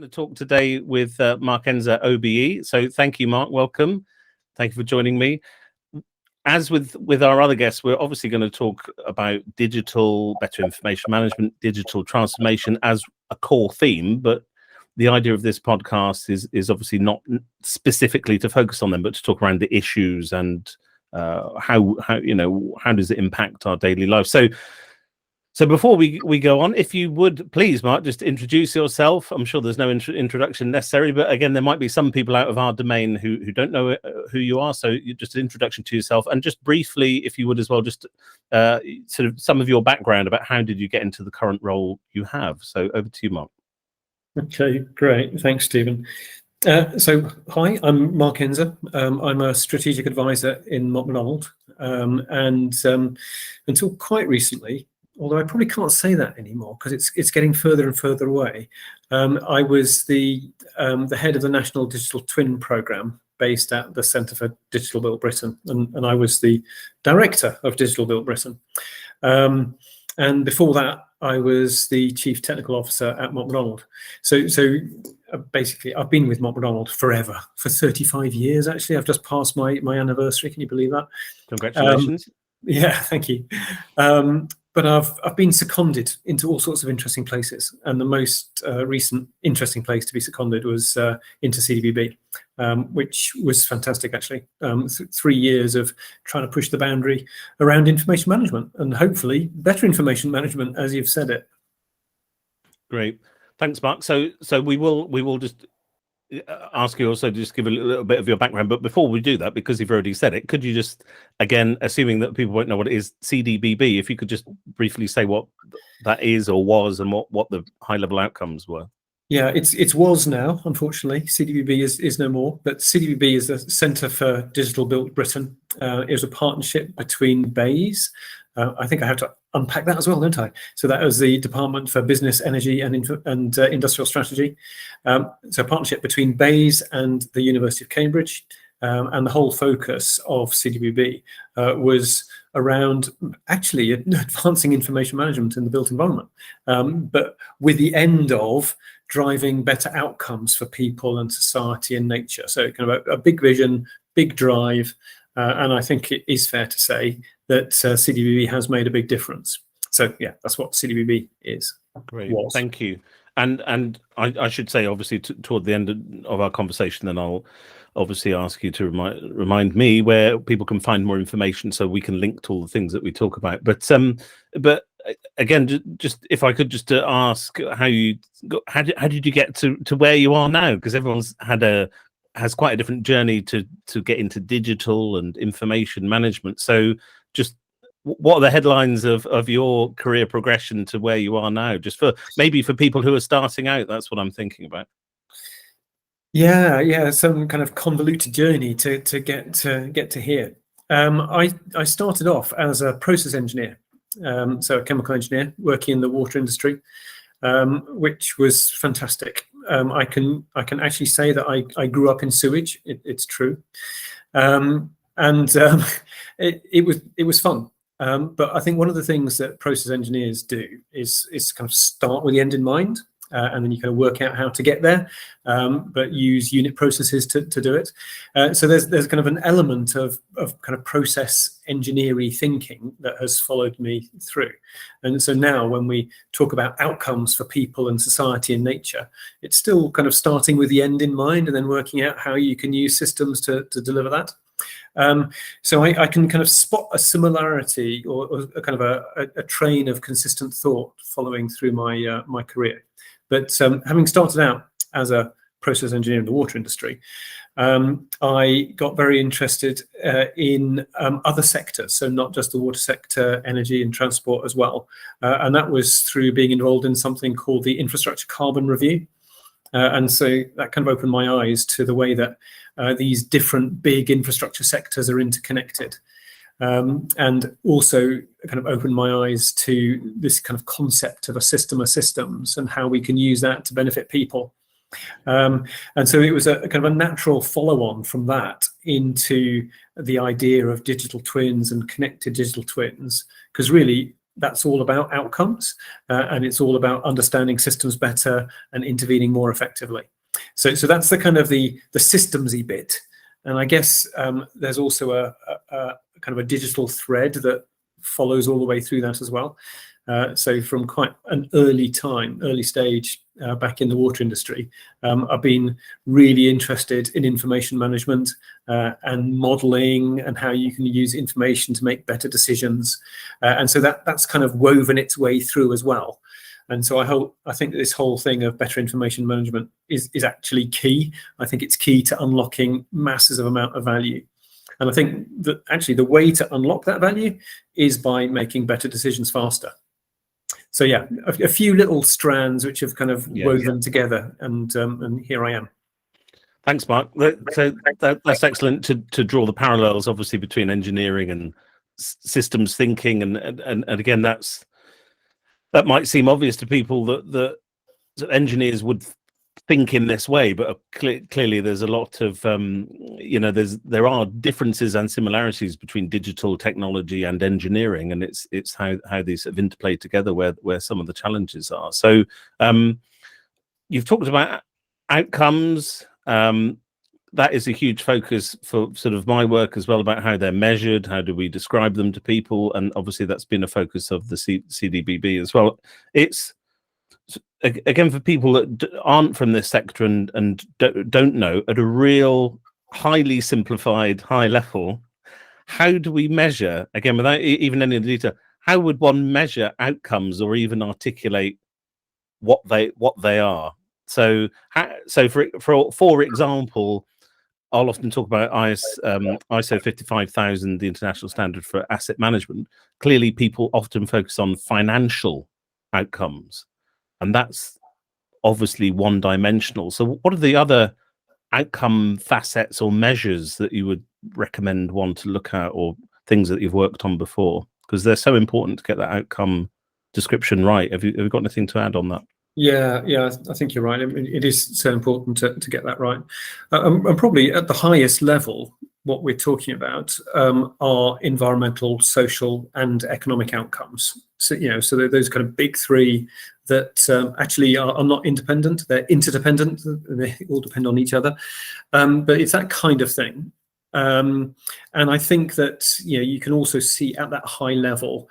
going to talk today with Mark Enzer OBE. So thank you, Mark. Welcome. Thank you for joining me. As with our other guests, we're obviously going to talk about digital, better information management, digital transformation as a core theme. But the idea of this podcast is obviously not specifically to focus on them, but to talk around the issues and how does it impact our daily life. So before we go on, if you would please, Mark, just introduce yourself. I'm sure there's no introduction necessary, but again, there might be some people out of our domain who don't know who you are. So just an introduction to yourself, and just briefly, if you would as well, just sort of some of your background about how did you get into the current role you have. So over to you, Mark. Okay, great. Thanks, Stephen. So hi, I'm Mark Enzer. I'm a strategic advisor in Mott MacDonald, and until quite recently, although I probably can't say that anymore because it's getting further and further away. I was the head of the National Digital Twin Programme based at the Centre for Digital Built Britain, and I was the director of Digital Built Britain. And before that, I was the chief technical officer at Mott MacDonald. So basically, I've been with Mott MacDonald forever, for 35 years. Actually, I've just passed my anniversary. Can you believe that? Congratulations. Yeah, thank you. But I've been seconded into all sorts of interesting places, and the most recent interesting place to be seconded was into CDBB, which was fantastic actually. 3 years of trying to push the boundary around information management, and hopefully better information management, as you've said it. Great, thanks, Mark. So we will just ask you also to just give a little bit of your background, but before we do that, because you've already said it, could you just, again, assuming that people won't know what it is, CDBB, if you could just briefly say what that is or was, and what the high level outcomes were? Yeah, it's was now, unfortunately. CDBB is no more, but CDBB is the Centre for Digital Built Britain. It was a partnership between BEIS. I think I have to unpack that as well, don't I? So that was the Department for Business, Energy and Industrial Strategy. So a partnership between BEIS and the University of Cambridge. And the whole focus of CDBB was around actually advancing information management in the built environment, but with the end of driving better outcomes for people and society and nature. So kind of a big vision, big drive, and I think it is fair to say that CDBB has made a big difference. So yeah, that's what CDBB is. Great, thank you. And I should say, obviously, toward the end of our conversation, then I'll obviously ask you to remind me where people can find more information, so we can link to all the things that we talk about. But again, just if I could just ask how did you get to where you are now? Because everyone's has quite a different journey to get into digital and information management. So just what are the headlines of your career progression to where you are now? Just maybe for people who are starting out, that's what I'm thinking about. Yeah, some kind of convoluted journey to get to here. I started off as a process engineer, so a chemical engineer working in the water industry, which was fantastic. I can actually say that I grew up in sewage. It's true, and it was fun. But I think one of the things that process engineers do is kind of start with the end in mind, and then you kind of work out how to get there, but use unit processes to do it. So there's kind of an element of kind of process engineering thinking that has followed me through. And so now when we talk about outcomes for people and society and nature, it's still kind of starting with the end in mind and then working out how you can use systems to deliver that. So I can kind of spot a similarity or a kind of a train of consistent thought following through my career. But having started out as a process engineer in the water industry, I got very interested in other sectors, so not just the water sector, energy and transport as well. And that was through being enrolled in something called the Infrastructure Carbon Review. And so that kind of opened my eyes to the way that these different big infrastructure sectors are interconnected. And also kind of opened my eyes to this kind of concept of a system of systems and how we can use that to benefit people. And so it was a kind of a natural follow-on from that into the idea of digital twins and connected digital twins, because really that's all about outcomes, and it's all about understanding systems better and intervening more effectively. So that's the kind of the systemsy bit. And I guess there's also a kind of a digital thread that follows all the way through that as well. So from quite an early stage back in the water industry, I've been really interested in information management and modeling and how you can use information to make better decisions. And so that's kind of woven its way through as well. And so I think this whole thing of better information management is actually key. I think it's key to unlocking massive amount of value. And I think that actually the way to unlock that value is by making better decisions faster. So yeah, a few little strands which have kind of woven together, and here I am. Thanks, Mark. So that's excellent to draw the parallels, obviously, between engineering and systems thinking, and again, that might seem obvious to people that engineers would think in this way, but clearly there's a lot of there are differences and similarities between digital technology and engineering, and it's how these sort of interplay together where some of the challenges are. So you've talked about outcomes. That is a huge focus for sort of my work as well, about how they're measured, how do we describe them to people, and obviously that's been a focus of the CDBB as well. It's again, for people that aren't from this sector and don't know, at a real highly simplified high level, how do we measure, again, without even any of the detail, how would one measure outcomes or even articulate what they are? So for example, I'll often talk about ISO 55000, the international standard for asset management. Clearly, people often focus on financial outcomes, and that's obviously one-dimensional. So what are the other outcome facets or measures that you would recommend one to look at, or things that you've worked on before? Because they're so important to get that outcome description right. Have you got anything to add on that? Yeah, I think you're right. I mean, it is so important to get that right. And probably at the highest level, what we're talking about are environmental, social, and economic outcomes. So, so those kind of big three that actually are not independent. They're interdependent. They all depend on each other. But it's that kind of thing. And I think that you can also see at that high level,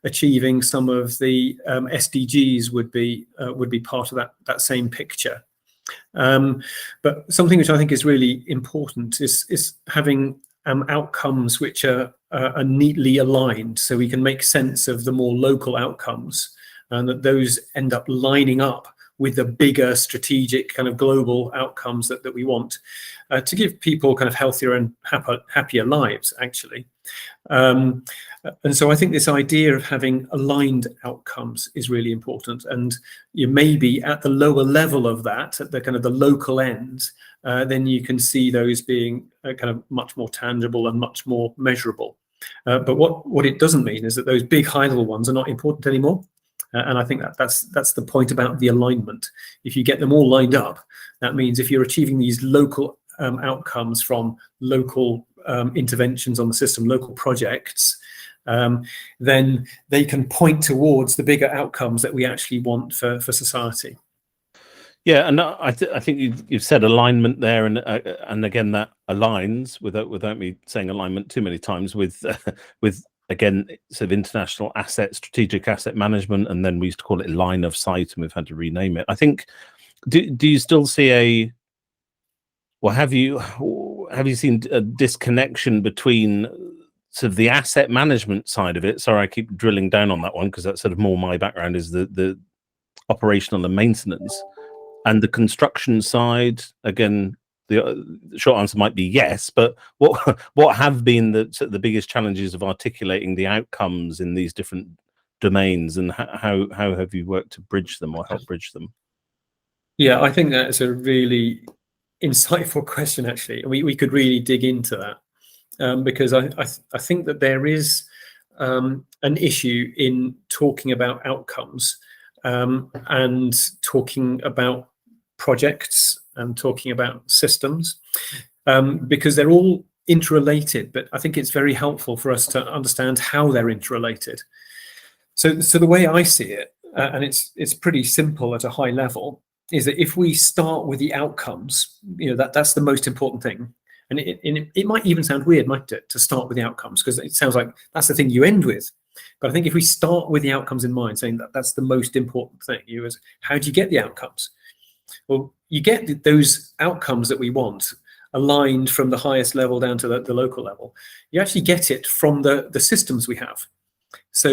achieving some of the SDGs would be part of that same picture. But something which I think is really important is having outcomes which are neatly aligned, so we can make sense of the more local outcomes, and that those end up lining up with the bigger strategic kind of global outcomes that we want to give people kind of healthier and happier lives, actually. And so I think this idea of having aligned outcomes is really important. And you maybe at the lower level of that, at the kind of the local end, then you can see those being kind of much more tangible and much more measurable. But what it doesn't mean is that those big high level ones are not important anymore. And I think that's the point about the alignment. If you get them all lined up, that means if you're achieving these local outcomes from local interventions on the system, local projects, then they can point towards the bigger outcomes that we actually want for society. Yeah, and I think you've said alignment there, and again that aligns without me saying alignment too many times with again sort of international strategic asset management, and then we used to call it line of sight, and we've had to rename it. I think. Do you still see have you seen a disconnection between sort of the asset management side of it? Sorry, I keep drilling down on that one because that's sort of more my background, is the operational and maintenance, and the construction side. Again, the short answer might be yes, but what have been the biggest challenges of articulating the outcomes in these different domains, and how have you worked to bridge them or help bridge them? Yeah, I think that's a really insightful question, actually. We could really dig into that, because I think that there is an issue in talking about outcomes and talking about projects and talking about systems, because they're all interrelated. But I think it's very helpful for us to understand how they're interrelated. So the way I see it, and it's pretty simple at a high level, is that if we start with the outcomes, that's the most important thing. And it might even sound weird, mightn't it, to start with the outcomes, because it sounds like that's the thing you end with. But I think if we start with the outcomes in mind, saying that that's the most important thing, how do you get the outcomes? Well, you get those outcomes that we want aligned from the highest level down to the local level. You actually get it from the systems we have. So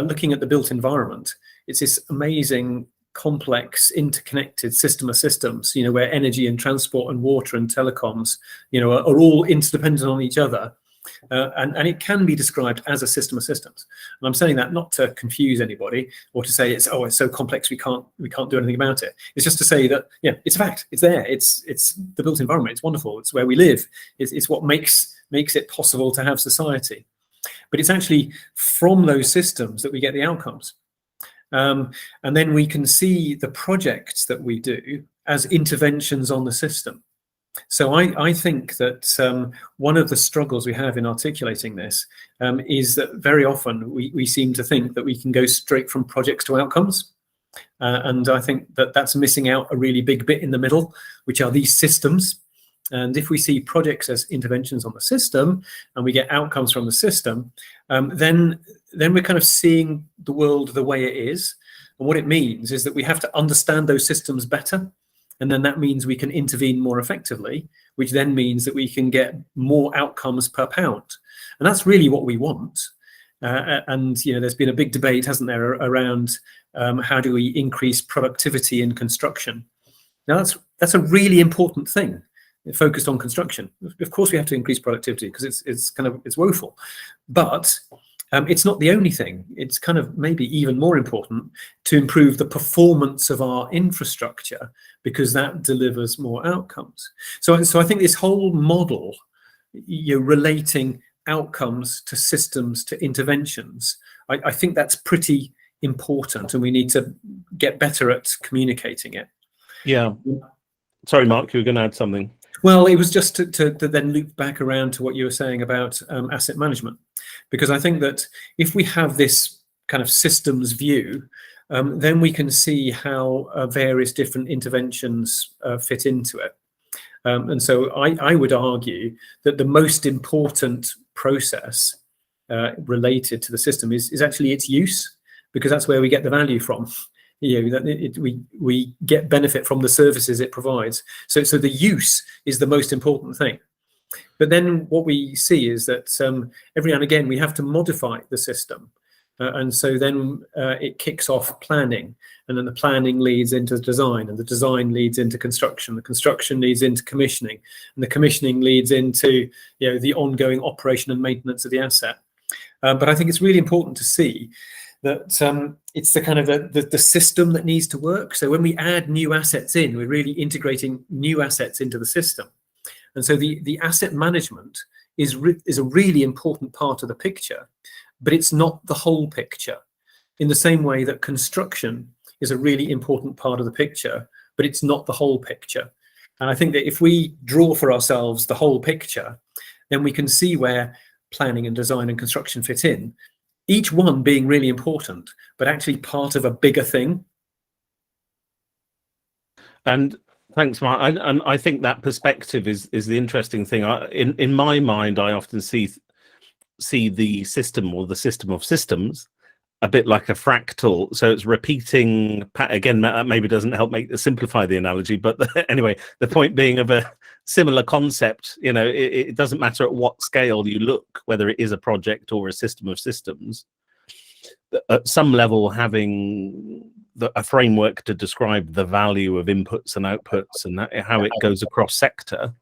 looking at the built environment, it's this amazing, complex, interconnected system of systems, where energy and transport and water and telecoms, are all interdependent on each other. And it can be described as a system of systems. And I'm saying that not to confuse anybody or to say it's so complex we can't do anything about it. It's just to say that it's a fact. It's there. It's the built environment. It's wonderful. It's where we live. It's what makes it possible to have society. But it's actually from those systems that we get the outcomes. And then we can see the projects that we do as interventions on the system. So I think that one of the struggles we have in articulating this is that very often we seem to think that we can go straight from projects to outcomes. And I think that that's missing out a really big bit in the middle, which are these systems. And if we see projects as interventions on the system and we get outcomes from the system, then we're kind of seeing the world the way it is. And what it means is that we have to understand those systems better. And then that means we can intervene more effectively, which then means that we can get more outcomes per pound. And that's really what we want. And there's been a big debate, hasn't there, around how do we increase productivity in construction? Now, that's a really important thing, focused on construction. Of course, we have to increase productivity because it's woeful. But it's not the only thing. It's kind of maybe even more important to improve the performance of our infrastructure because that delivers more outcomes. So I think this whole model, relating outcomes to systems to interventions, I think that's pretty important, and we need to get better at communicating it. Yeah. Sorry, Mark, you were going to add something. Well, it was just to then loop back around to what you were saying about asset management, because I think that if we have this kind of systems view, then we can see how various different interventions fit into it. And so I would argue that the most important process related to the system is actually its use, because that's where we get the value from. We get benefit from the services it provides. So the use is the most important thing. But then what we see is that every now and again we have to modify the system. And so then it kicks off planning, and then the planning leads into design, and the design leads into construction. The construction leads into commissioning, and the commissioning leads into the ongoing operation and maintenance of the asset. But I think it's really important to see that it's the kind of the system that needs to work. So when we add new assets in, we're really integrating new assets into the system. And so the asset management is a really important part of the picture, but it's not the whole picture. In the same way that construction is a really important part of the picture, but it's not the whole picture. And I think that if we draw for ourselves the whole picture, then we can see where planning and design and construction fit in, each one being really important, but actually part of a bigger thing. And thanks, Mark. And I think that perspective is the interesting thing. In my mind, I often see the system, or the system of systems, a bit like a fractal. So it's repeating. Again, that maybe doesn't help simplify the analogy, but anyway, the point being of a similar concept. It doesn't matter at what scale you look, whether it is a project or a system of systems. At some level, having a framework to describe the value of inputs and outputs and how it goes across sector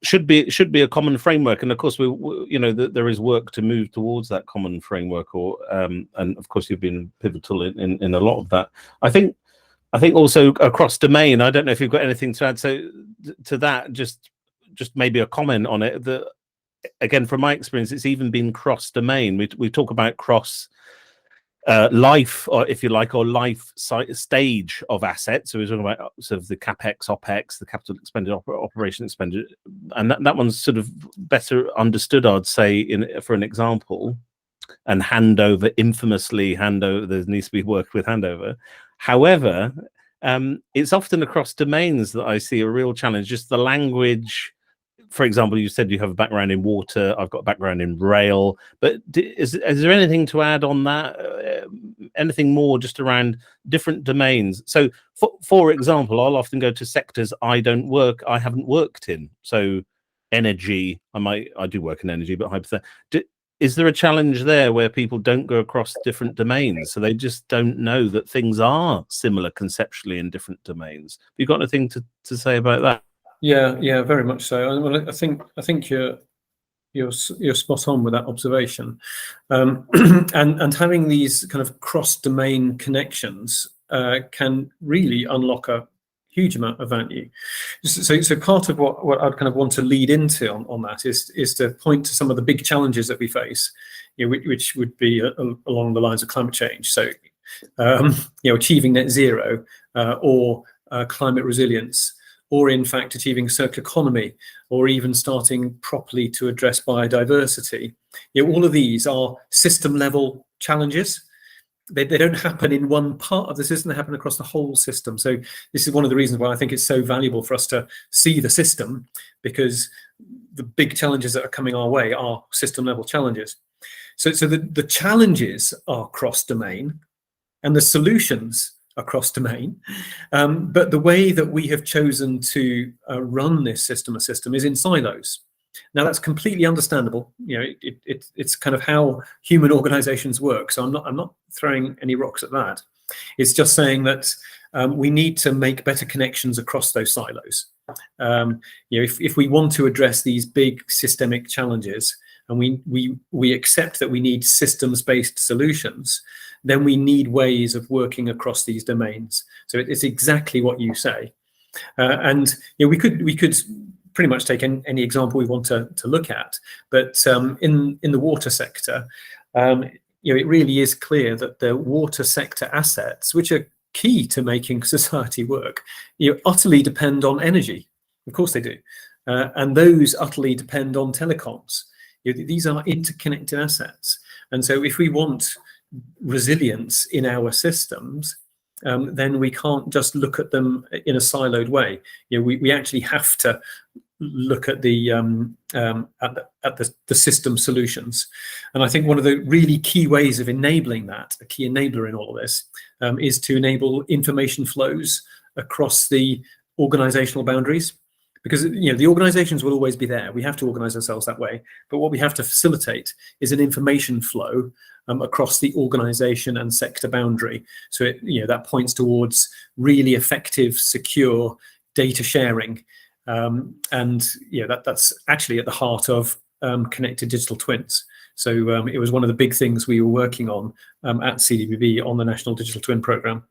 should be a common framework. And of course, there is work to move towards that common framework. And of course, you've been pivotal in a lot of that. I think also across domain. I don't know if you've got anything to add. So to that, just maybe a comment on it. That again, from my experience, it's even been cross domain. We talk about cross life, or if you like, or life stage of assets. So we're talking about sort of the capex, opex, the capital expenditure, operation expenditure, and that one's sort of better understood, I'd say, for an example, and handover, infamously handover, there needs to be work with handover. However, it's often across domains that I see a real challenge, just the language. For example, you said you have a background in water. I've got a background in rail. But is there anything to add on that? Anything more just around different domains? So, for example, I'll often go to sectors I haven't worked in. So, energy, I do work in energy, but hypothetically, is there a challenge there where people don't go across different domains? So they just don't know that things are similar conceptually in different domains. Have you got anything to say about that? Yeah, very much so. Well, I think you're spot on with that observation, and having these kind of cross-domain connections can really unlock a huge amount of value. So part of what I'd kind of want to lead into on that is to point to some of the big challenges that we face, which would be along the lines of climate change. So achieving net zero or climate resilience, or in fact achieving a circular economy, or even starting properly to address biodiversity. All of these are system level challenges. They don't happen in one part of the system, they happen across the whole system. So this is one of the reasons why I think it's so valuable for us to see the system, because the big challenges that are coming our way are system level challenges. So the challenges are cross-domain and the solutions are cross-domain, but the way that we have chosen to run this system is in silos. Now that's completely understandable. It's kind of how human organizations work. So I'm not throwing any rocks at that. It's just saying that we need to make better connections across those silos. If we want to address these big systemic challenges, and we accept that we need systems-based solutions, then we need ways of working across these domains. So it's exactly what you say, and we could pretty much take any example we want to look at. But in the water sector, it really is clear that the water sector assets, which are key to making society work, utterly depend on energy. Of course they do, and those utterly depend on telecoms. These are interconnected assets, and so if we want resilience in our systems, then we can't just look at them in a siloed way. We actually have to look at the system solutions. And I think one of the really key ways of enabling that, a key enabler in all of this, is to enable information flows across the organizational boundaries. Because the organizations will always be there. We have to organize ourselves that way. But what we have to facilitate is an information flow across the organization and sector boundary. So that points towards really effective, secure data sharing. That's actually at the heart of connected digital twins. So it was one of the big things we were working on at CDBB on the National Digital Twin Programme.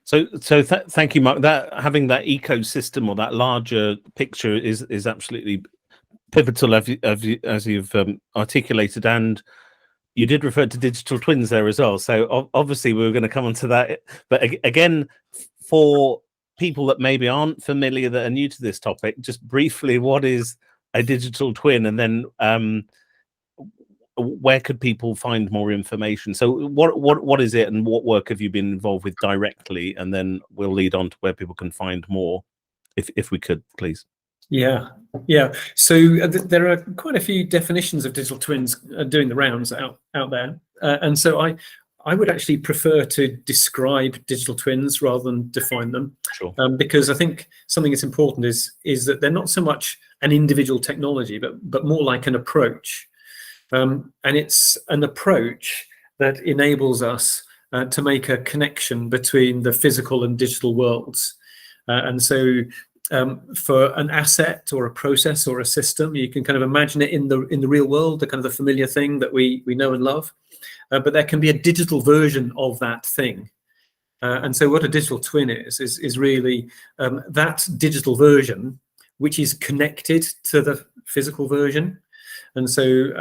So thank you, Mark. Having that ecosystem or that larger picture is absolutely pivotal, as you've articulated, and you did refer to digital twins there as well. So obviously we were going to come on to that, but again, for people that maybe aren't familiar, that are new to this topic, just briefly, what is a digital twin, and then where could people find more information? So what is it, and what work have you been involved with directly? And then we'll lead on to where people can find more, if we could, please. Yeah. So there are quite a few definitions of digital twins doing the rounds out there, and so I would actually prefer to describe digital twins rather than define them. Sure. Because I think something that's important is that they're not so much an individual technology, but more like an approach. And it's an approach that enables us to make a connection between the physical and digital worlds. And so for an asset or a process or a system, you can kind of imagine it in the real world, the kind of the familiar thing that we know and love. But there can be a digital version of that thing. And so what a digital twin is really that digital version, which is connected to the physical version. And so,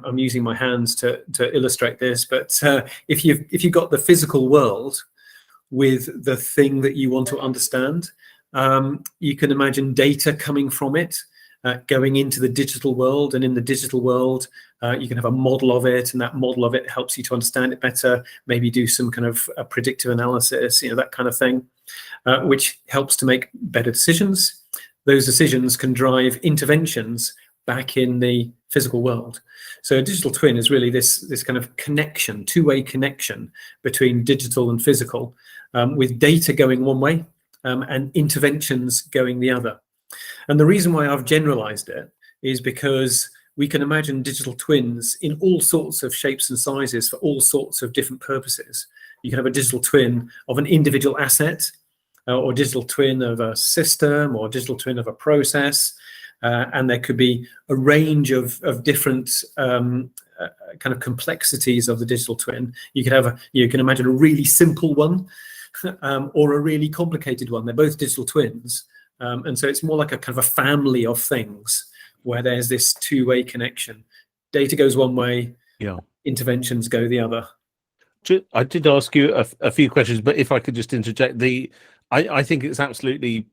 I'm using my hands to illustrate this, but if you've got the physical world with the thing that you want to understand, you can imagine data coming from it, going into the digital world, and in the digital world, You can have a model of it, and that model of it helps you to understand it better, maybe do some kind of predictive analysis, that kind of thing, which helps to make better decisions. Those decisions can drive interventions back in the physical world. So a digital twin is really this kind of connection, two-way connection between digital and physical, with data going one way and interventions going the other. And the reason why I've generalized it is because we can imagine digital twins in all sorts of shapes and sizes for all sorts of different purposes. You can have a digital twin of an individual asset, or digital twin of a system, or digital twin of a process. And there could be a range of different kind of complexities of the digital twin. You could have you can imagine a really simple one or a really complicated one. They're both digital twins. And so it's more like a kind of a family of things where there's this two-way connection. Data goes one way, interventions go the other. I did ask you a few questions, but if I could just interject, I think it's absolutely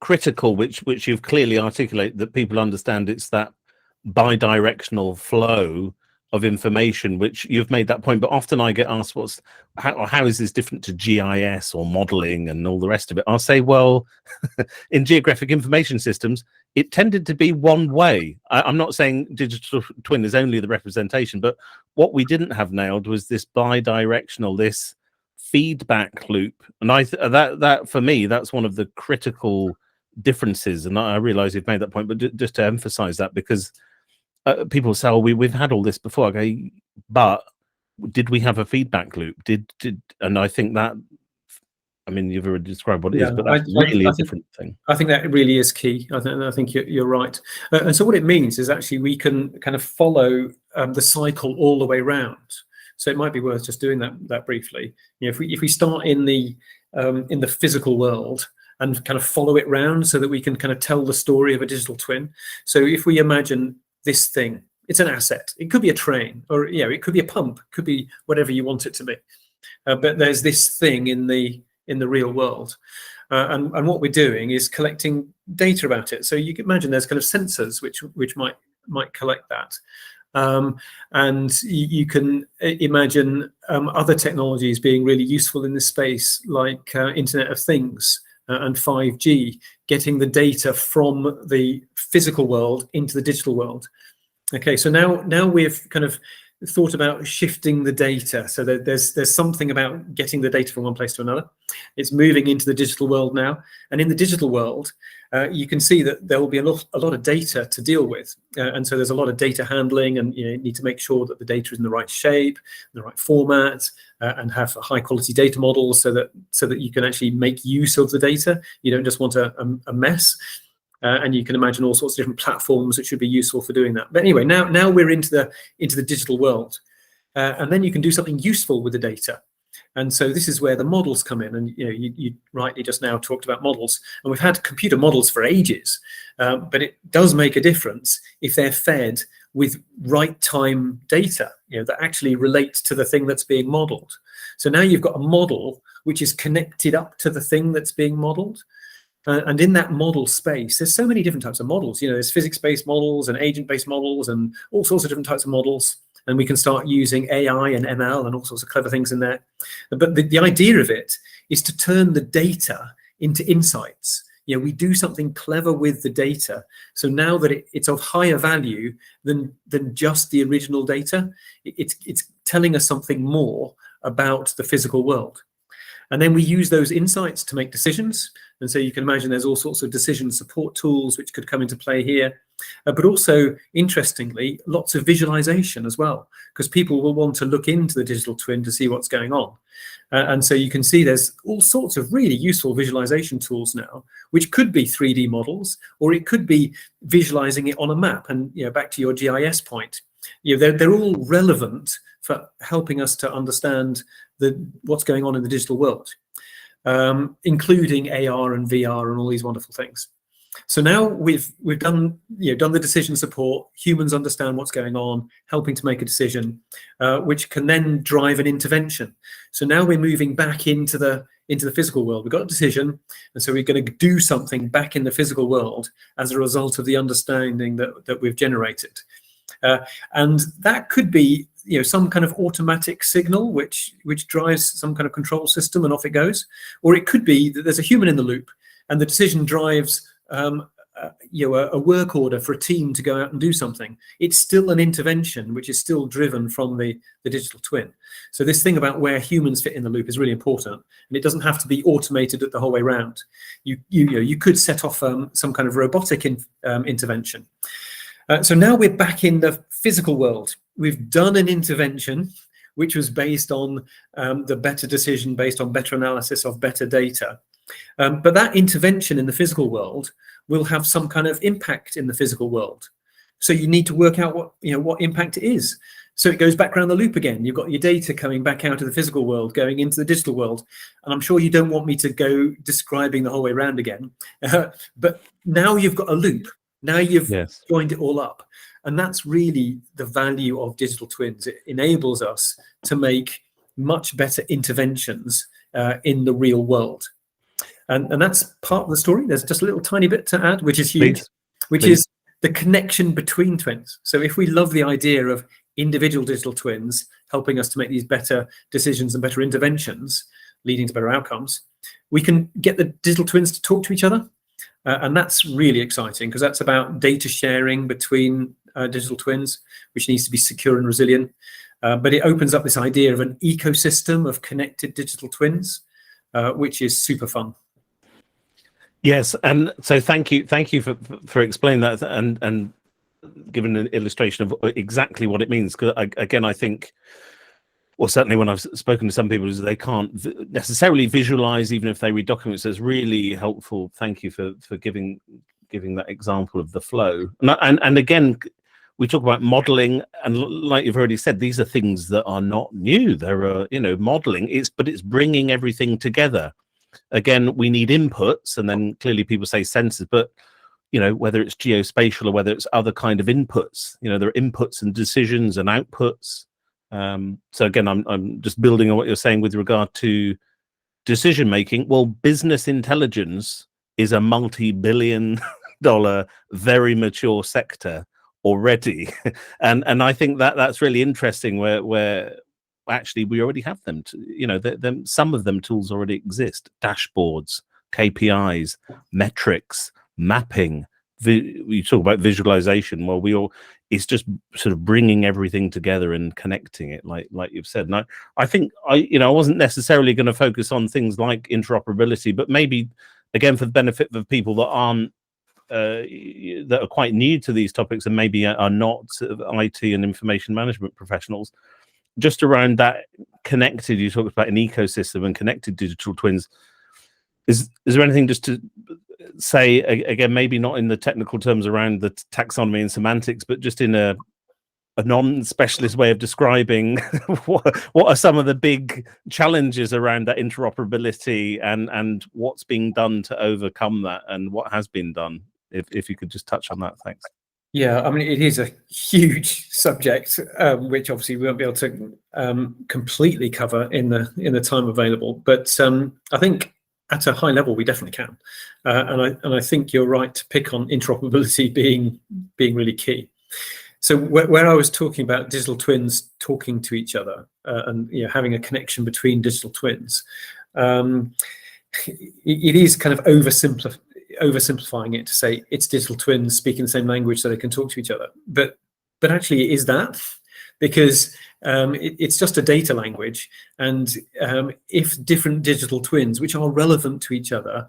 critical, which you've clearly articulated, that people understand it's that bi-directional flow of information, which you've made that point. But often I get asked, how is this different to GIS or modeling and all the rest of it? I'll say, well, in geographic information systems, it tended to be one way. I'm not saying digital twin is only the representation, but what we didn't have nailed was this bi-directional, this feedback loop. And that for me, that's one of the critical differences. And I realize you've made that point, but just to emphasize that, because people say, oh, we've had all this before. Okay, but did we have a feedback loop? And I think that, I mean, you've already described what it is, but that's really a different thing. I think that really is key. I think you're right. And so what it means is actually we can kind of follow the cycle all the way around. So it might be worth just doing that briefly. If we start in the physical world and kind of follow it round so that we can kind of tell the story of a digital twin. So if we imagine this thing, it's an asset. It could be a train, or it could be a pump, it could be whatever you want it to be. But there's this thing in the real world, and what we're doing is collecting data about it. So you can imagine there's kind of sensors which might collect that, and you can imagine other technologies being really useful in this space, like Internet of Things and 5G, getting the data from the physical world into the digital world. Okay, so now we've kind of thought about shifting the data. So there's something about getting the data from one place to another. It's moving into the digital world now, and in the digital world, you can see that there will be a lot of data to deal with, and so there's a lot of data handling, and you need to make sure that the data is in the right shape, the right format, and have high quality data models so that you can actually make use of the data. You don't just want a mess. And you can imagine all sorts of different platforms that should be useful for doing that. But anyway, now we're into the digital world, and then you can do something useful with the data. And so this is where the models come in. And you rightly just now talked about models, and we've had computer models for ages, but it does make a difference if they're fed with right time data, that actually relates to the thing that's being modeled. So now you've got a model which is connected up to the thing that's being modeled. And in that model space, there's so many different types of models. There's physics-based models and agent-based models and all sorts of different types of models. And we can start using AI and ML and all sorts of clever things in there. But the idea of it is to turn the data into insights. We do something clever with the data. So now that it's of higher value than just the original data, it's telling us something more about the physical world. And then we use those insights to make decisions. And so you can imagine there's all sorts of decision support tools which could come into play here. But also, interestingly, lots of visualization as well, because people will want to look into the digital twin to see what's going on. And so you can see there's all sorts of really useful visualization tools now, which could be 3D models, or it could be visualizing it on a map. And back to your GIS point, they're all relevant for helping us to understand what's going on in the digital world, including AR and VR and all these wonderful things. So now we've done the decision support. Humans understand what's going on, helping to make a decision, which can then drive an intervention. So now we're moving back into the physical world. We've got a decision, and so we're going to do something back in the physical world as a result of the understanding that we've generated. And that could be some kind of automatic signal which drives some kind of control system, and off it goes. Or it could be that there's a human in the loop, and the decision drives a work order for a team to go out and do something. It's still an intervention which is still driven from the digital twin. So this thing about where humans fit in the loop is really important, and it doesn't have to be automated the whole way around. You could set off some kind of robotic intervention. So now we're back in the physical world. We've done an intervention which was based on the better decision, based on better analysis of better data. But that intervention in the physical world will have some kind of impact in the physical world. So you need to work out what impact it is. So it goes back around the loop again. You've got your data coming back out of the physical world, going into the digital world. And I'm sure you don't want me to go describing the whole way around again. But now you've got a loop. Now you've joined it all up. And that's really the value of digital twins. It enables us to make much better interventions in the real world. And that's part of the story. There's just a little tiny bit to add, which is huge, which is the connection between twins. So if we love the idea of individual digital twins helping us to make these better decisions and better interventions, leading to better outcomes, we can get the digital twins to talk to each other. And that's really exciting, because that's about data sharing between digital twins, which needs to be secure and resilient. But it opens up this idea of an ecosystem of connected digital twins, which is super fun. Yes, and so thank you for explaining that and giving an illustration of exactly what it means. Because again, I think, or certainly when I've spoken to some people, is they can't necessarily visualize even if they read documents. So it's really helpful. Thank you for giving that example of the flow. And again, we talk about modeling, and like you've already said, these are things that are not new. There are modeling. But it's bringing everything together. Again, we need inputs, and then clearly people say sensors, but whether it's geospatial or whether it's other kind of inputs, there are inputs and decisions and outputs. So again, I'm just building on what you're saying with regard to decision making. Well, business intelligence is a multi-billion-dollar, very mature sector already, and I think that's really interesting. Where actually we already have them. Some of them tools already exist: dashboards, KPIs, metrics, mapping. We talk about visualization. Well, it's just sort of bringing everything together and connecting it, like you've said. And I think I wasn't necessarily going to focus on things like interoperability, but maybe again for the benefit of people that aren't that are quite new to these topics and maybe are not sort of IT and information management professionals. Just around that connected, you talked about an ecosystem and connected digital twins. Is there anything just to say, again, maybe not in the technical terms around the taxonomy and semantics, but just in a non-specialist way of describing what are some of the big challenges around that interoperability and what's being done to overcome that and what has been done? If you could just touch on that, thanks. Yeah, I mean, it is a huge subject, which obviously we won't be able to completely cover in the time available. But I think at a high level, we definitely can. And I think you're right to pick on interoperability being really key. So where I was talking about digital twins talking to each other and having a connection between digital twins, it is kind of oversimplifying it to say it's digital twins speaking the same language so they can talk to each other. But actually it is that, because it's just a data language. And if different digital twins, which are relevant to each other,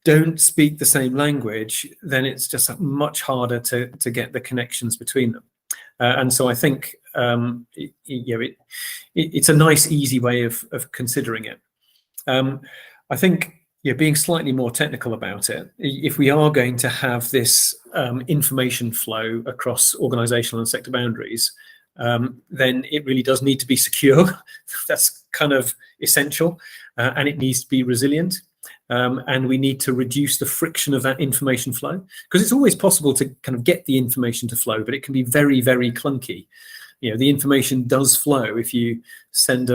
don't speak the same language, then it's just much harder to get the connections between them. And so I think it's a nice, easy way of considering it. I think being slightly more technical about it, if we are going to have this information flow across organizational and sector boundaries, then it really does need to be secure. That's kind of essential, and it needs to be resilient. And we need to reduce the friction of that information flow, because it's always possible to kind of get the information to flow, but it can be very, very clunky. The information does flow if you send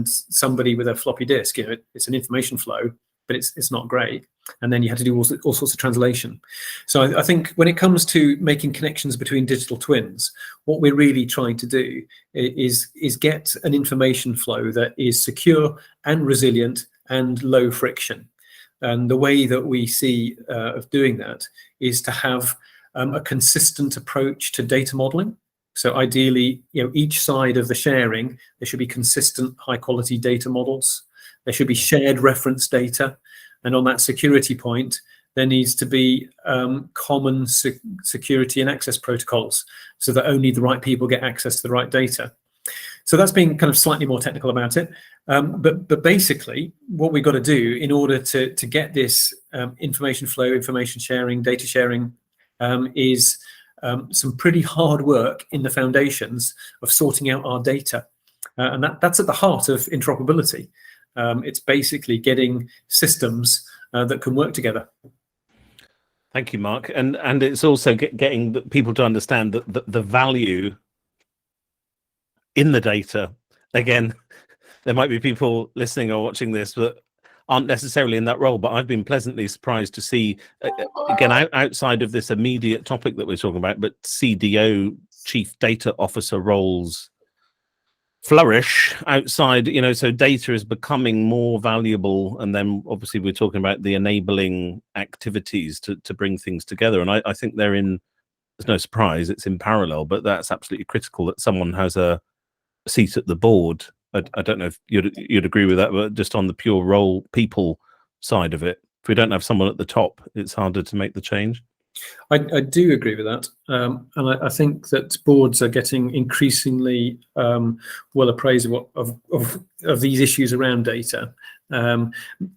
somebody with a floppy disk. It's an information flow, but it's not great. and then you had to do all sorts of translation. So I think when it comes to making connections between digital twins, what we're really trying to do is get an information flow that is secure and resilient and low friction. And the way that we see of doing that is to have a consistent approach to data modeling. So ideally, each side of the sharing, there should be consistent high quality data models. There should be shared reference data. And on that security point, there needs to be common security and access protocols so that only the right people get access to the right data. So that's being kind of slightly more technical about it. But basically, what we've got to do in order to get this information flow, information sharing, data sharing is some pretty hard work in the foundations of sorting out our data. And that's at the heart of interoperability. It's basically getting systems that can work together. Thank you, Mark. And it's also getting people to understand that the value in the data. Again, there might be people listening or watching this that aren't necessarily in that role, but I've been pleasantly surprised to see, again, outside of this immediate topic that we're talking about, but CDO, Chief Data Officer roles flourish outside, so data is becoming more valuable. And then obviously we're talking about the enabling activities to bring things together. And I think there's no surprise, it's in parallel, but that's absolutely critical that someone has a seat at the board. I don't know if you'd agree with that, but just on the pure role people side of it, if we don't have someone at the top, it's harder to make the change. I do agree with that, and I think that boards are getting increasingly well appraised of these issues around data, and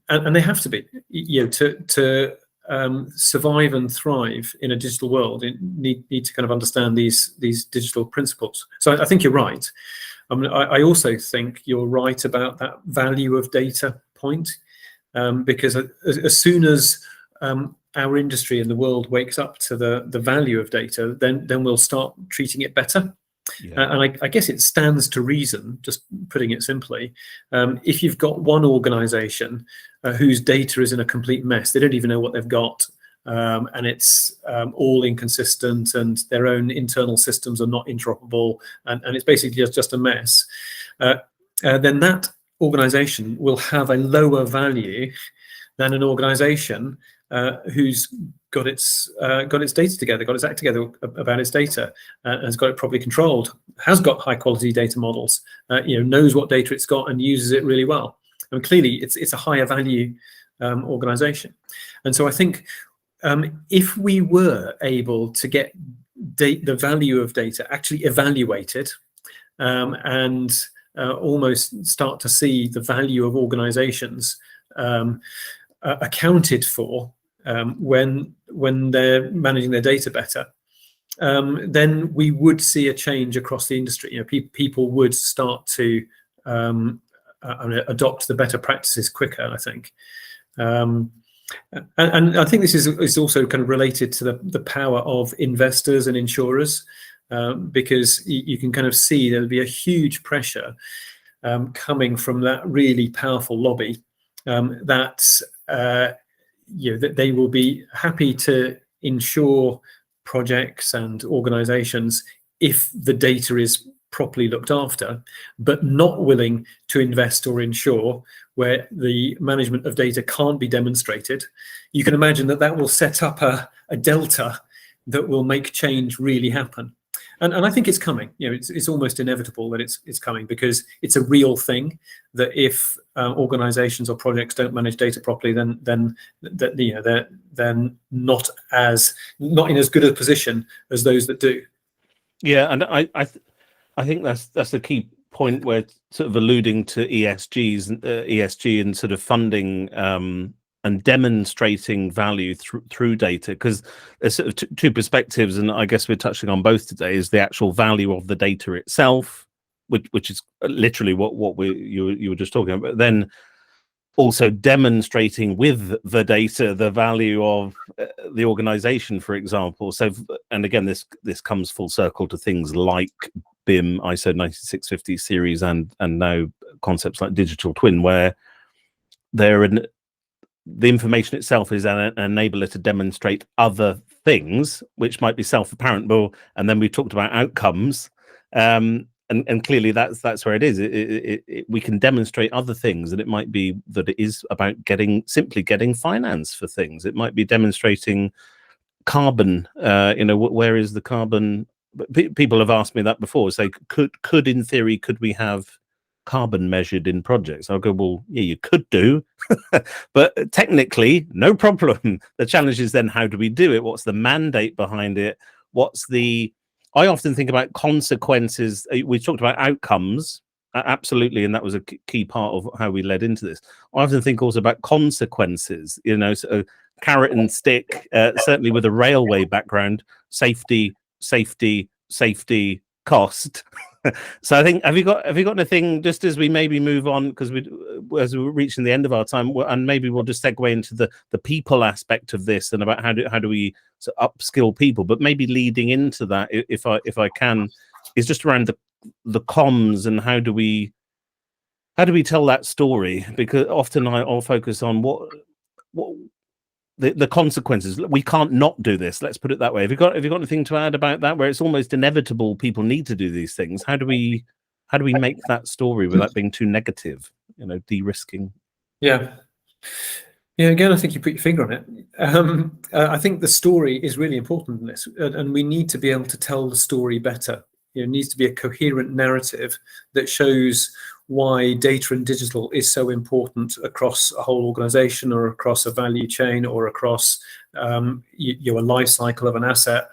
they have to be, to survive and thrive in a digital world. You need to kind of understand these digital principles. So I think you're right. I also think you're right about that value of data point, because as soon as our industry and the world wakes up to the value of data, then we'll start treating it better. Yeah. And I guess it stands to reason, just putting it simply, if you've got one organization whose data is in a complete mess, they don't even know what they've got, and it's all inconsistent, and their own internal systems are not interoperable, and it's basically just a mess, then that organization will have a lower value than an organization who's got its data together, got its act together about its data, has got it properly controlled, has got high quality data models, knows what data it's got and uses it really well. I mean, clearly it's a higher value organization. And so I think if we were able to get the value of data actually evaluated, and almost start to see the value of organizations accounted for when they're managing their data better, then we would see a change across the industry. People would start to adopt the better practices quicker, I think. And I think this is also kind of related to the power of investors and insurers, because you can kind of see there'll be a huge pressure coming from that really powerful lobby, that they will be happy to insure projects and organizations if the data is properly looked after, but not willing to invest or insure where the management of data can't be demonstrated. You can imagine that will set up a delta that will make change really happen. And I think it's coming. It's almost inevitable that it's coming, because it's a real thing that if organizations or projects don't manage data properly, then they're not in as good a position as those that do. Yeah, and I think that's the key point, where sort of alluding to ESG and sort of funding and demonstrating value through data, because there's sort of two perspectives, and I guess we're touching on both today. Is the actual value of the data itself, which is literally what you were just talking about, but then also demonstrating with the data the value of the organization, for example. So, and again, this comes full circle to things like BIM, ISO 9650 series, and now concepts like digital twin, where they're the information itself is an enabler to demonstrate other things, which might be self-apparent. Well, and then we talked about outcomes, and clearly that's where it is. We can demonstrate other things, and it might be that it is about simply getting finance for things. It might be demonstrating carbon. Where is the carbon? People have asked me that before. Say, could in theory, could we have carbon measured in projects? I'll go, well, yeah, you could do, but technically, no problem. The challenge is then, how do we do it? What's the mandate behind it? I often think about consequences. We talked about outcomes, absolutely, and that was a key part of how we led into this. I often think also about consequences, so carrot and stick, certainly with a railway background, safety, cost. So I think, have you got anything, just as we maybe move on, because as we're reaching the end of our time, and maybe we'll just segue into the people aspect of this, and about how do we sort of upskill people, but maybe leading into that, if I can, is just around the comms, and how do we tell that story? Because often I'll focus on what the consequences. We can't not do this. Let's put it that way. Have you got anything to add about that, where it's almost inevitable people need to do these things? How do we make that story without being too negative? De-risking. Yeah. Again, I think you put your finger on it. I think the story is really important in this, and we need to be able to tell the story better. It needs to be a coherent narrative that shows why data and digital is so important across a whole organization, or across a value chain, or across a life cycle of an asset.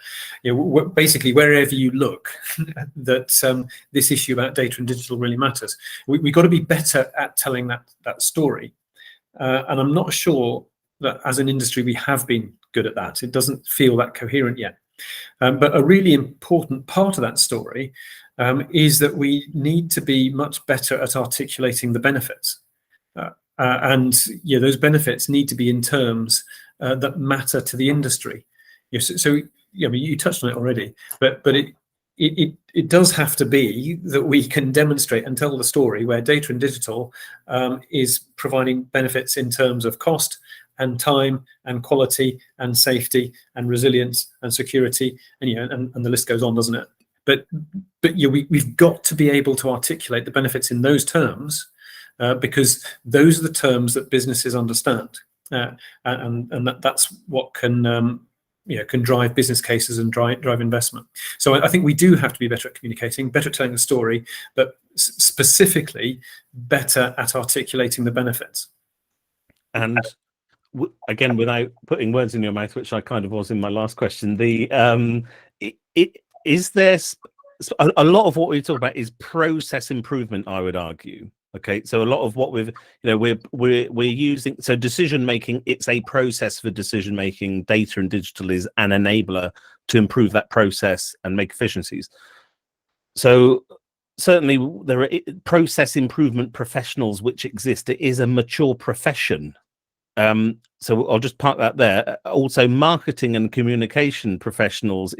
Basically, wherever you look, that this issue about data and digital really matters. We've got to be better at telling that story. And I'm not sure that as an industry we have been good at that. It doesn't feel that coherent yet. But a really important part of that story is that we need to be much better at articulating the benefits. And those benefits need to be in terms that matter to the industry. You touched on it already, but it does have to be that we can demonstrate and tell the story where data and digital is providing benefits in terms of cost and time and quality and safety and resilience and security, and the list goes on, doesn't it? But we've got to be able to articulate the benefits in those terms, because those are the terms that businesses understand, and that's what can drive business cases and drive investment. So I think we do have to be better at communicating, better at telling the story, but specifically better at articulating the benefits. And again, without putting words in your mouth, which I kind of was in my last question, is there a lot of what we talk about is process improvement, I would argue. Okay, so a lot of what we're using, so decision making, it's a process for decision making. Data and digital is an enabler to improve that process and make efficiencies. So certainly there are process improvement professionals which exist. It is a mature profession. So I'll just park that there. Also, marketing and communication professionals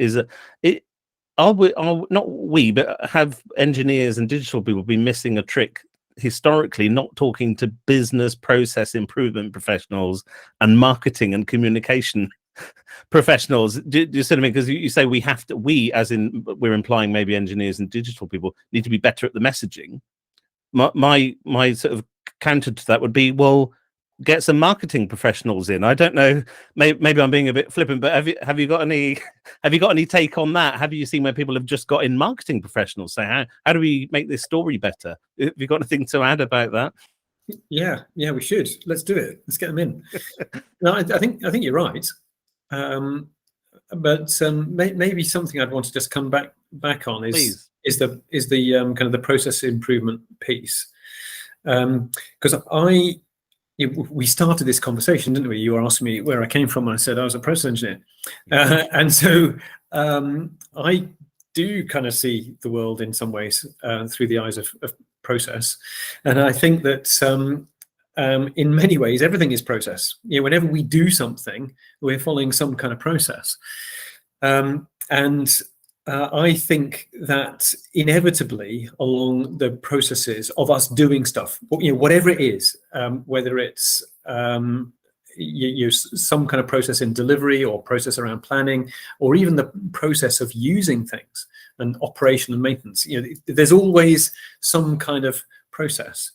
have engineers and digital people been missing a trick historically, not talking to business process improvement professionals and marketing and communication professionals? Do you see what I mean? Because you say we, as in we're implying maybe engineers and digital people, need to be better at the messaging. My sort of counter to that would be, well, get some marketing professionals in. I don't know, maybe I'm being a bit flippant, but have you got any take on that? Have you seen where people have just got in marketing professionals? Say, how do we make this story better? Have you got anything to add about that? Yeah, we should. Let's do it. Let's get them in. No, I think you're right. But maybe something I'd want to just come back on is the kind of the process improvement piece, because we started this conversation, didn't we? You were asking me where I came from, and I said I was a process engineer. And so I do kind of see the world in some ways through the eyes of process. And I think that in many ways, everything is process. Whenever we do something, we're following some kind of process. I think that inevitably along the processes of us doing stuff, whatever it is, whether it's some kind of process in delivery or process around planning, or even the process of using things and operation and maintenance. There's always some kind of process.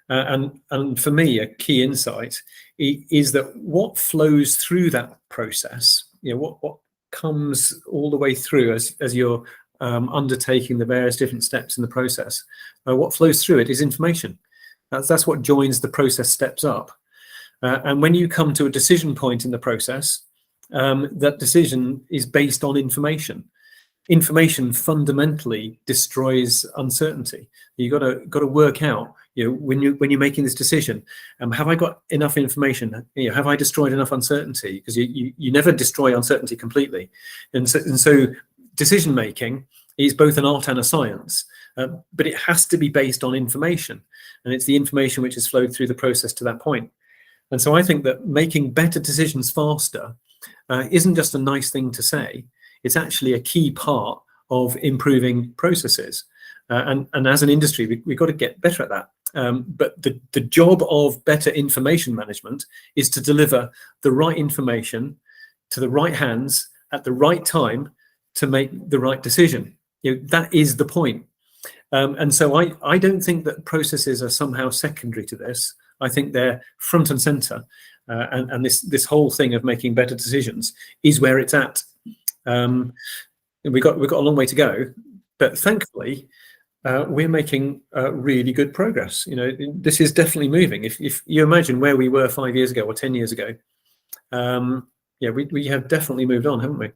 And for me, a key insight is that what flows through that process, what comes all the way through as you're undertaking the various different steps in the process, what flows through it is information. That's what joins the process steps up. And when you come to a decision point in the process, that decision is based on information. Information fundamentally destroys uncertainty. You got to work out, when you're making this decision, have I got enough information? Have I destroyed enough uncertainty? Because you never destroy uncertainty completely, and so decision making is both an art and a science, but it has to be based on information, and it's the information which has flowed through the process to that point. And so I think that making better decisions faster isn't just a nice thing to say. It's actually a key part of improving processes. And as an industry, we've got to get better at that. But the job of better information management is to deliver the right information to the right hands at the right time to make the right decision. That is the point. And so I don't think that processes are somehow secondary to this. I think they're front and center. And this whole thing of making better decisions is where it's at. We've got a long way to go, but thankfully we're making really good progress. This is definitely moving. If you imagine where we were 5 years ago or 10 years ago, we have definitely moved on, haven't we?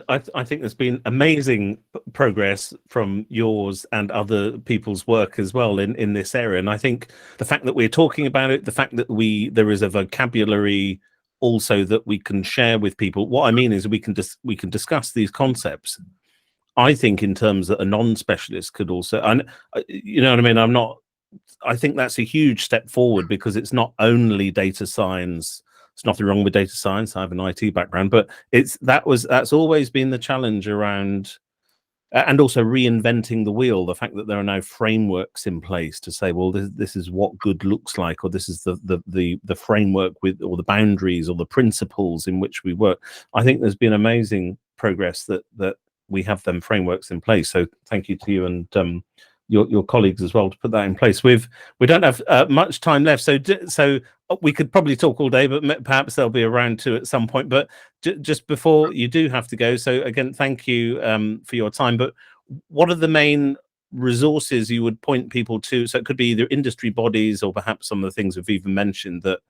I think there's been amazing progress from yours and other people's work as well in this area. And I think the fact that we're talking about it, the fact that there is a vocabulary also that we can share with people. What I mean is we can discuss these concepts. I think in terms that a non-specialist could also, and you know what I mean. I think that's a huge step forward, because it's not only data science. There's nothing wrong with data science. I have an IT background, but that's always been the challenge around, and also reinventing the wheel. The fact that there are now frameworks in place to say, well, this is what good looks like, or this is the framework with, or the boundaries, or the principles in which we work. I think there's been amazing progress that we have them frameworks in place. So thank you to you and your colleagues as well to put that in place. We don't have much time left, so we could probably talk all day, but perhaps they'll be around too at some point. But just before you do have to go, so again, thank you for your time. But what are the main resources you would point people to? So it could be either industry bodies, or perhaps some of the things we've even mentioned, that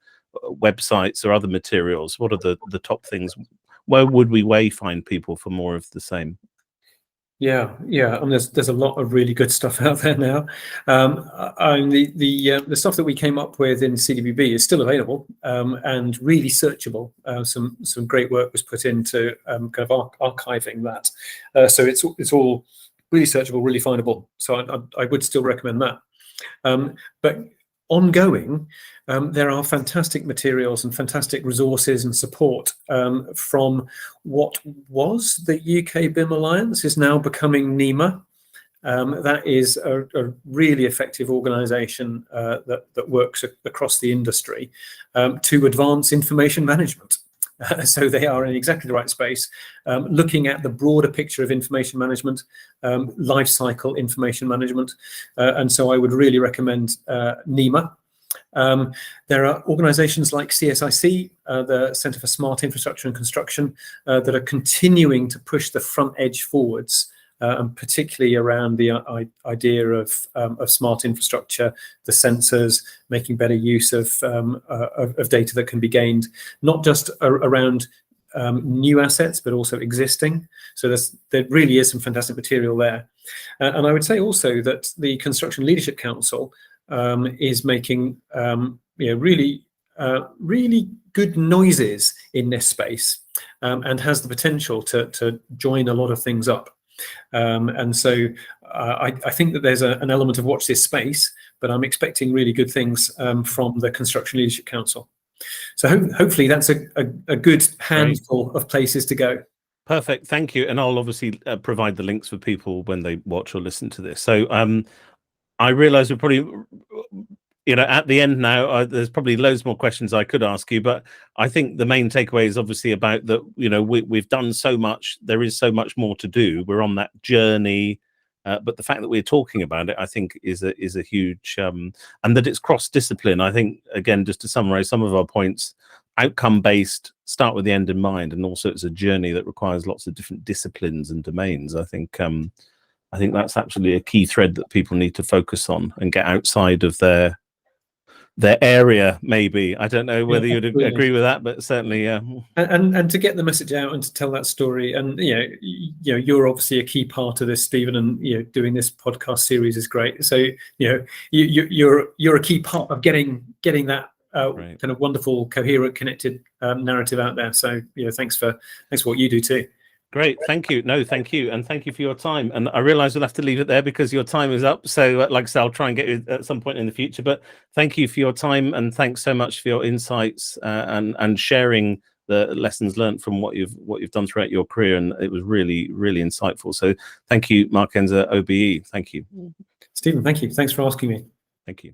websites or other materials. What are the top things? Where would we find people for more of the same? Yeah. And there's a lot of really good stuff out there now. The stuff that we came up with in CDBB is still available and really searchable. Some great work was put into kind of archiving that, so it's all really searchable, really findable. So I would still recommend that. But ongoing, there are fantastic materials and fantastic resources and support from what was the UK BIM Alliance, is now becoming NEMA. That is a really effective organisation that works across the industry to advance information management. So they are in exactly the right space, looking at the broader picture of information management, life cycle information management. And so I would really recommend NEMA. There are organizations like CSIC, the Centre for Smart Infrastructure and Construction, that are continuing to push the front edge forwards, and particularly around the idea of smart infrastructure, the sensors, making better use of data that can be gained, not just around new assets, but also existing. So there really is some fantastic material there. And I would say also that the Construction Leadership Council is making really good noises in this space, and has the potential to join a lot of things up. And so I think that there's an element of watch this space, but I'm expecting really good things from the Construction Leadership Council. So hopefully that's a good handful of places to go. Perfect, thank you. And I'll obviously provide the links for people when they watch or listen to this. So I realize we're probably you know, at the end now, there's probably loads more questions I could ask you, but I think the main takeaway is obviously about that, you know, we've done so much, there is so much more to do. We're on that journey, but the fact that we're talking about it, I think is a huge, and that it's cross-discipline. I think, again, just to summarize some of our points, outcome-based, start with the end in mind, and also it's a journey that requires lots of different disciplines and domains. I think that's absolutely a key thread that people need to focus on and get outside of their area. Maybe, I don't know whether you'd agree with that, but certainly, and to get the message out and to tell that story, and you're obviously a key part of this, Stephen, and doing this podcast series is great. So you're a key part of getting that kind of wonderful, coherent, connected narrative out there. So thanks for what you do too. Great, thank you. No, thank you, and thank you for your time. And I realise we'll have to leave it there because your time is up. So, like I said, I'll try and get you at some point in the future. But thank you for your time, and thanks so much for your insights and sharing the lessons learned from what you've done throughout your career. And it was really, really insightful. So, thank you, Mark Enzer OBE. Thank you, Stephen. Thank you. Thanks for asking me. Thank you.